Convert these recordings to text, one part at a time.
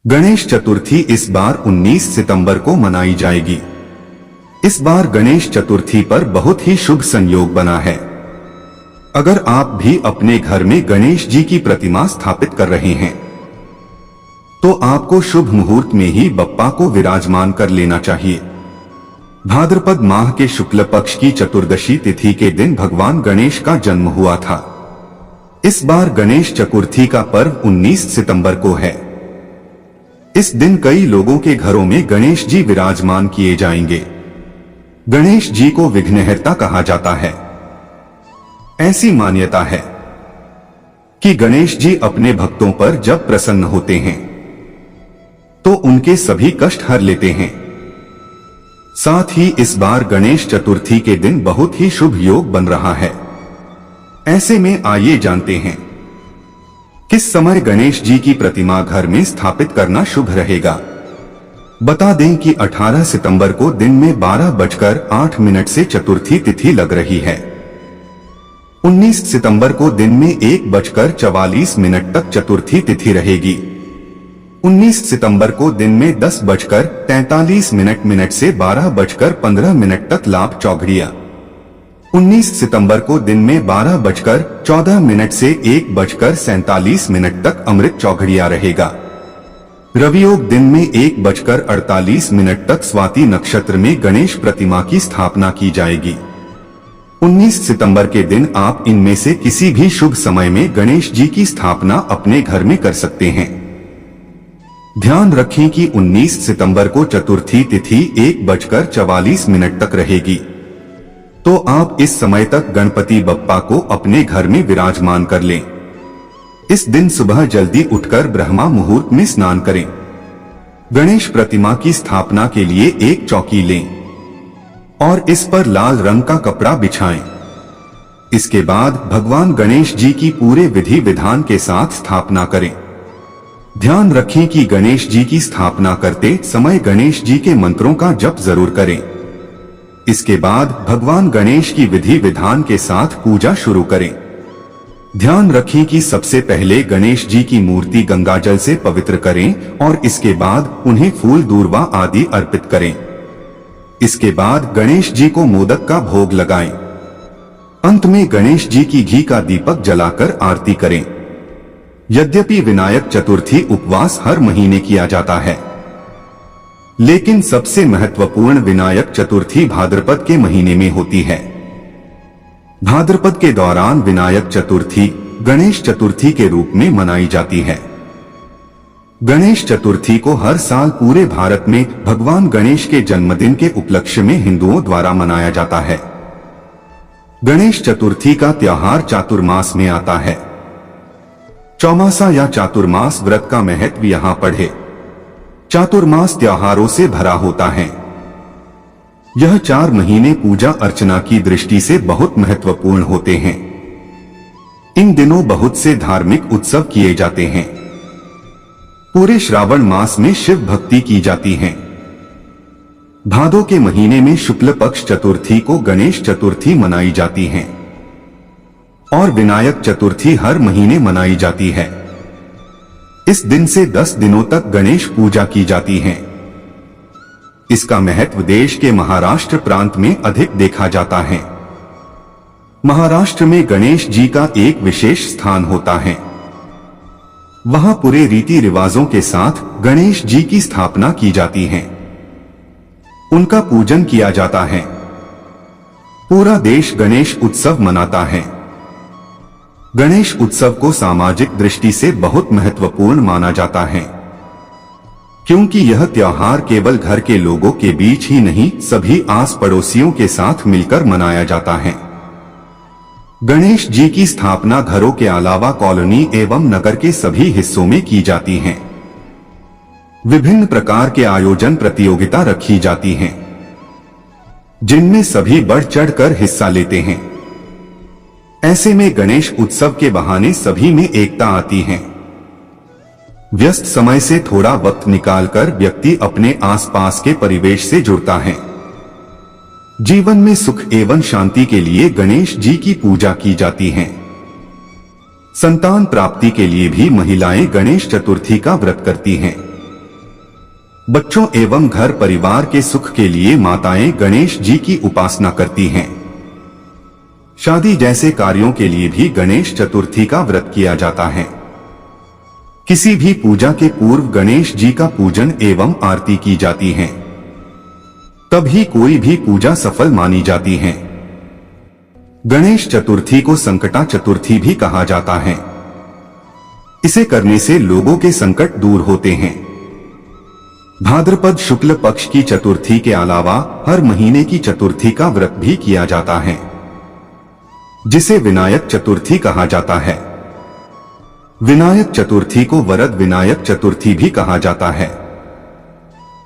गणेश चतुर्थी इस बार 19 सितंबर को मनाई जाएगी। इस बार गणेश चतुर्थी पर बहुत ही शुभ संयोग बना है। अगर आप भी अपने घर में गणेश जी की प्रतिमा स्थापित कर रहे हैं तो आपको शुभ मुहूर्त में ही बप्पा को विराजमान कर लेना चाहिए। भाद्रपद माह के शुक्ल पक्ष की चतुर्दशी तिथि के दिन भगवान गणेश का जन्म हुआ था। इस बार गणेश चतुर्थी का पर्व 19 सितंबर को है। इस दिन कई लोगों के घरों में गणेश जी विराजमान किए जाएंगे। गणेश जी को विघ्नहर्ता कहा जाता है। ऐसी मान्यता है कि गणेश जी अपने भक्तों पर जब प्रसन्न होते हैं तो उनके सभी कष्ट हर लेते हैं। साथ ही इस बार गणेश चतुर्थी के दिन बहुत ही शुभ योग बन रहा है। ऐसे में आइए जानते हैं किस समय गणेश जी की प्रतिमा घर में स्थापित करना शुभ रहेगा। बता दें कि 18 सितंबर को दिन में 12:08 से चतुर्थी तिथि लग रही है। 19 सितंबर को दिन में 1:44 तक चतुर्थी तिथि रहेगी। 19 सितंबर को दिन में 10:43 से 12:15 तक लाभ चौघड़िया। 19 सितंबर को दिन में 12:14 से 1:47 तक अमृत चौघड़िया रहेगा। रवियोग दिन में 1:48 तक स्वाति नक्षत्र में गणेश प्रतिमा की स्थापना की जाएगी। 19 सितंबर के दिन आप इनमें से किसी भी शुभ समय में गणेश जी की स्थापना अपने घर में कर सकते हैं। ध्यान रखें कि 19 सितंबर को चतुर्थी तिथि 1:44 तक रहेगी, तो आप इस समय तक गणपति बप्पा को अपने घर में विराजमान कर लें। इस दिन सुबह जल्दी उठकर ब्रह्मा मुहूर्त में स्नान करें। गणेश प्रतिमा की स्थापना के लिए एक चौकी लें और इस पर लाल रंग का कपड़ा बिछाएं। इसके बाद भगवान गणेश जी की पूरे विधि विधान के साथ स्थापना करें। ध्यान रखें कि गणेश जी की स्थापना करते समय गणेश जी के मंत्रों का जप जरूर करें। इसके बाद भगवान गणेश की विधि विधान के साथ पूजा शुरू करें। ध्यान रखें कि सबसे पहले गणेश जी की मूर्ति गंगाजल से पवित्र करें और इसके बाद उन्हें फूल दूर्वा आदि अर्पित करें। इसके बाद गणेश जी को मोदक का भोग लगाएं। अंत में गणेश जी की घी का दीपक जलाकर आरती करें। यद्यपि विनायक चतुर्थी उपवास हर महीने किया जाता है, लेकिन सबसे महत्वपूर्ण विनायक चतुर्थी भाद्रपद के महीने में होती है। भाद्रपद के दौरान विनायक चतुर्थी गणेश चतुर्थी के रूप में मनाई जाती है। गणेश चतुर्थी को हर साल पूरे भारत में भगवान गणेश के जन्मदिन के उपलक्ष्य में हिंदुओं द्वारा मनाया जाता है। गणेश चतुर्थी का त्योहार चातुर्मास में आता है। चौमासा या चातुर्मास व्रत का महत्व यहाँ पढ़े। चातुर्मास त्योहारों से भरा होता है। यह 4 महीने पूजा अर्चना की दृष्टि से बहुत महत्वपूर्ण होते हैं। इन दिनों बहुत से धार्मिक उत्सव किए जाते हैं। पूरे श्रावण मास में शिव भक्ति की जाती है। भादो के महीने में शुक्ल पक्ष चतुर्थी को गणेश चतुर्थी मनाई जाती है और विनायक चतुर्थी हर महीने मनाई जाती है। इस दिन से 10 दिनों तक गणेश पूजा की जाती है। इसका महत्व देश के महाराष्ट्र प्रांत में अधिक देखा जाता है। महाराष्ट्र में गणेश जी का एक विशेष स्थान होता है। वहां पूरे रीति रिवाजों के साथ गणेश जी की स्थापना की जाती है। उनका पूजन किया जाता है। पूरा देश गणेश उत्सव मनाता है। गणेश उत्सव को सामाजिक दृष्टि से बहुत महत्वपूर्ण माना जाता है, क्योंकि यह त्योहार केवल घर के लोगों के बीच ही नहीं, सभी आस पड़ोसियों के साथ मिलकर मनाया जाता है। गणेश जी की स्थापना घरों के अलावा कॉलोनी एवं नगर के सभी हिस्सों में की जाती है। विभिन्न प्रकार के आयोजन प्रतियोगिता रखी जाती हैं, जिनमें सभी बढ़ चढ़कर हिस्सा लेते हैं। ऐसे में गणेश उत्सव के बहाने सभी में एकता आती है। व्यस्त समय से थोड़ा वक्त निकालकर व्यक्ति अपने आसपास के परिवेश से जुड़ता है। जीवन में सुख एवं शांति के लिए गणेश जी की पूजा की जाती है। संतान प्राप्ति के लिए भी महिलाएं गणेश चतुर्थी का व्रत करती हैं। बच्चों एवं घर परिवार के सुख के लिए माताएं गणेश जी की उपासना करती हैं। शादी जैसे कार्यों के लिए भी गणेश चतुर्थी का व्रत किया जाता है। किसी भी पूजा के पूर्व गणेश जी का पूजन एवं आरती की जाती है, तभी कोई भी पूजा सफल मानी जाती है। गणेश चतुर्थी को संकटा चतुर्थी भी कहा जाता है। इसे करने से लोगों के संकट दूर होते हैं। भाद्रपद शुक्ल पक्ष की चतुर्थी के अलावा हर महीने की चतुर्थी का व्रत भी किया जाता है, जिसे विनायक चतुर्थी कहा जाता है। विनायक चतुर्थी को वरद विनायक चतुर्थी भी कहा जाता है।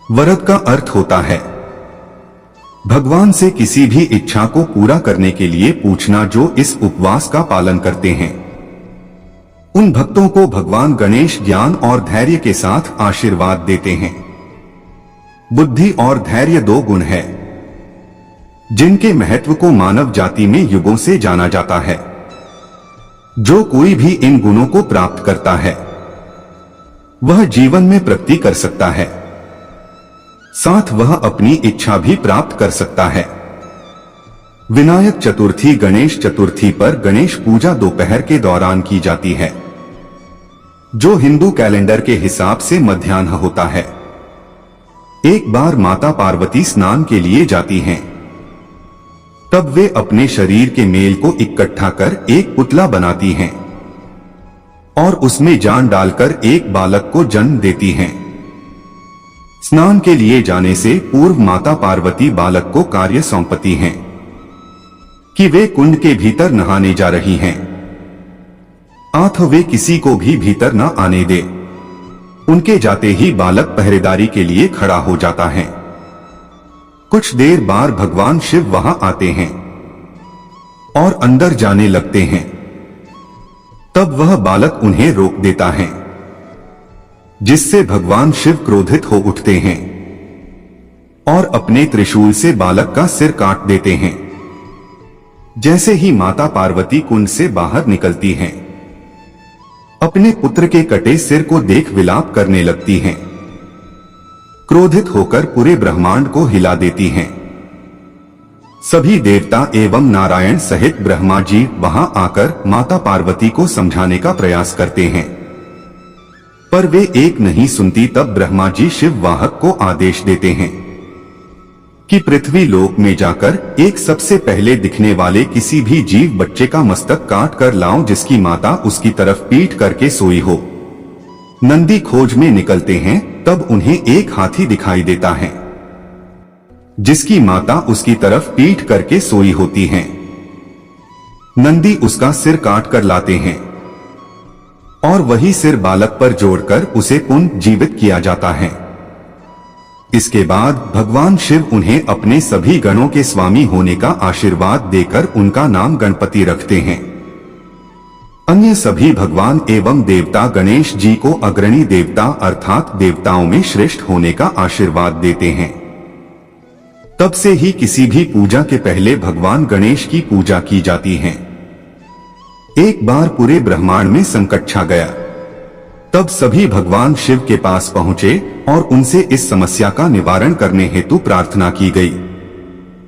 वरद का अर्थ होता है भगवान से किसी भी इच्छा को पूरा करने के लिए पूछना, जो इस उपवास का पालन करते हैं। उन भक्तों को भगवान गणेश ज्ञान और धैर्य के साथ आशीर्वाद देते हैं। बुद्धि और धैर्य दो गुण है, जिनके महत्व को मानव जाति में युगों से जाना जाता है। जो कोई भी इन गुणों को प्राप्त करता है, वह जीवन में प्रगति कर सकता है, साथ वह अपनी इच्छा भी प्राप्त कर सकता है। विनायक चतुर्थी गणेश चतुर्थी पर गणेश पूजा दोपहर के दौरान की जाती है, जो हिंदू कैलेंडर के हिसाब से मध्याह्न होता है। एक बार माता पार्वती स्नान के लिए जाती हैं। तब वे अपने शरीर के मेल को इकट्ठा कर एक पुतला बनाती हैं और उसमें जान डालकर एक बालक को जन्म देती हैं। स्नान के लिए जाने से पूर्व माता पार्वती बालक को कार्य सौंपती हैं कि वे कुंड के भीतर नहाने जा रही हैं, अतः वे किसी को भी भीतर न आने दे। उनके जाते ही बालक पहरेदारी के लिए खड़ा हो जाता है। कुछ देर बाद भगवान शिव वहां आते हैं और अंदर जाने लगते हैं। तब वह बालक उन्हें रोक देता है, जिससे भगवान शिव क्रोधित हो उठते हैं और अपने त्रिशूल से बालक का सिर काट देते हैं। जैसे ही माता पार्वती कुंड से बाहर निकलती हैं, अपने पुत्र के कटे सिर को देख विलाप करने लगती हैं। क्रोधित होकर पूरे ब्रह्मांड को हिला देती हैं। सभी देवता एवं नारायण सहित ब्रह्मा जी वहां आकर माता पार्वती को समझाने का प्रयास करते हैं, पर वे एक नहीं सुनती। तब ब्रह्मा जी शिव वाहक को आदेश देते हैं कि पृथ्वी लोक में जाकर एक सबसे पहले दिखने वाले किसी भी जीव बच्चे का मस्तक काट कर लाओ, जिसकी माता उसकी तरफ पीठ करके सोई हो। नंदी खोज में निकलते हैं। तब उन्हें एक हाथी दिखाई देता है, जिसकी माता उसकी तरफ पीठ करके सोई होती हैं। नंदी उसका सिर काट कर लाते हैं और वही सिर बालक पर जोड़कर उसे पुनर्जीवित किया जाता है। इसके बाद भगवान शिव उन्हें अपने सभी गणों के स्वामी होने का आशीर्वाद देकर उनका नाम गणपति रखते हैं। अन्य सभी भगवान एवं देवता गणेश जी को अग्रणी देवता अर्थात देवताओं में श्रेष्ठ होने का आशीर्वाद देते हैं। तब से ही किसी भी पूजा के पहले भगवान गणेश की पूजा की जाती है। एक बार पूरे ब्रह्मांड में संकट छा गया। तब सभी भगवान शिव के पास पहुंचे और उनसे इस समस्या का निवारण करने हेतु प्रार्थना की गई।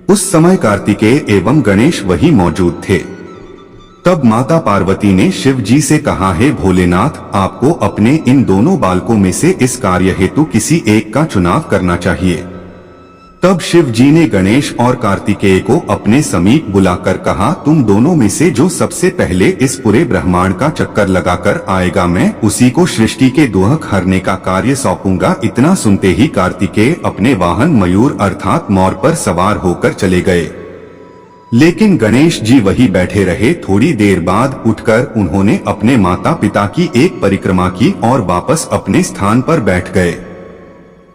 उस समय कार्तिकेय एवं गणेश वही मौजूद थे। तब माता पार्वती ने शिव जी से कहा, हे भोलेनाथ, आपको अपने इन दोनों बालकों में से इस कार्य हेतु किसी एक का चुनाव करना चाहिए। तब शिव जी ने गणेश और कार्तिकेय को अपने समीप बुलाकर कहा, तुम दोनों में से जो सबसे पहले इस पूरे ब्रह्मांड का चक्कर लगाकर आएगा, मैं उसी को सृष्टि के दुख हरने का कार्य सौंपूंगा। इतना सुनते ही कार्तिकेय अपने वाहन मयूर अर्थात मोर पर सवार होकर चले गए, लेकिन गणेश जी वही बैठे रहे। थोड़ी देर बाद उठकर उन्होंने अपने माता पिता की एक परिक्रमा की और वापस अपने स्थान पर बैठ गए।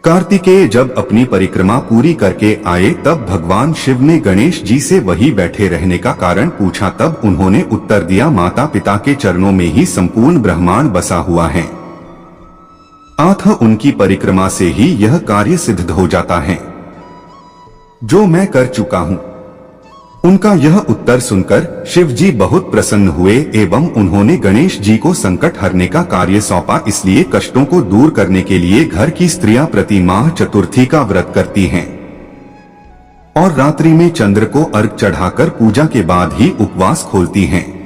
कार्तिकेय जब अपनी परिक्रमा पूरी करके आए तब भगवान शिव ने गणेश जी से वही बैठे रहने का कारण पूछा। तब उन्होंने उत्तर दिया, माता पिता के चरणों में ही संपूर्ण ब्रह्मांड बसा हुआ है, अतः उनकी परिक्रमा से ही यह कार्य सिद्ध हो जाता है जो मैं कर चुका हूँ। उनका यह उत्तर सुनकर शिव जी बहुत प्रसन्न हुए एवं उन्होंने गणेश जी को संकट हरने का कार्य सौंपा। इसलिए कष्टों को दूर करने के लिए घर की स्त्रियां प्रति माह चतुर्थी का व्रत करती हैं और रात्रि में चंद्र को अर्घ चढ़ाकर पूजा के बाद ही उपवास खोलती हैं।